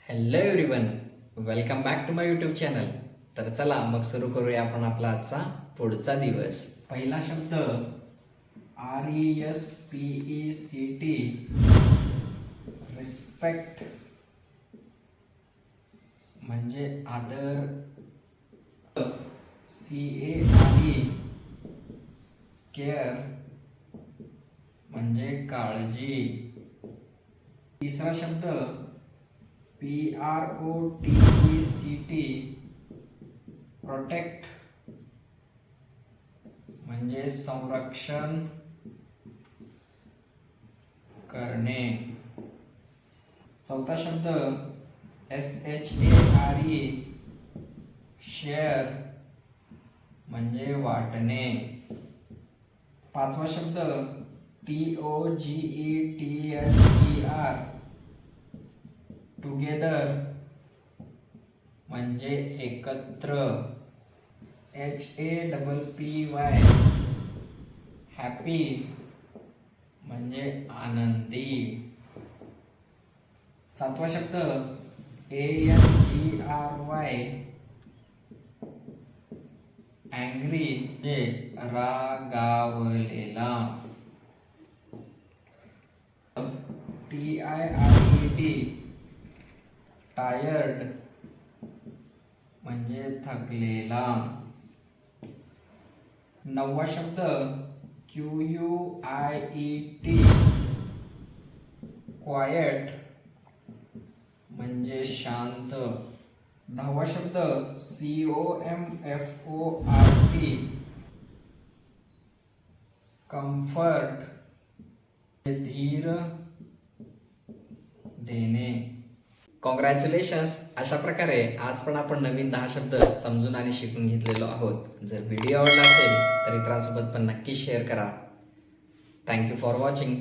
Hello everyone, welcome back to my YouTube channel. तर चला मग सुरू करूया आपण आपला आजचा पुढचा दिवस. पहिला शब्द RESPECT, रिस्पेक्ट म्हणजे आदर. CARE, केअर म्हणजे काळजी. तिसरा शब्द PROTECT, प्रोटेक्ट म्हणजे संरक्षण करणे. चौथा शब्द SHARE, शेअर म्हणजे वाटणे. पाचवा शब्द TOGETHER, टुगेदर म्हणजे एकत्र. HAPPY, हॅपी म्हणजे आनंदी. सातवा शब्द ANGRY, अँग्री म्हणजे रागावलेला. TIRED, टायर्ड म्हणजे थकलेला. नववा शब्द QUIET, क्वायट म्हणजे शांत. दहावा शब्द COMFORT, कम्फर्ट धीर देणे. कॉंग्रॅच्युलेशन्स. अशा प्रकारे आज पण आपण नवीन 10 शब्द समजून आणि शिकून घेतलेलो आहोत. जर व्हिडिओ आवडला असेल तर इतरांसोबत पण नक्की शेअर करा. Thank you for watching.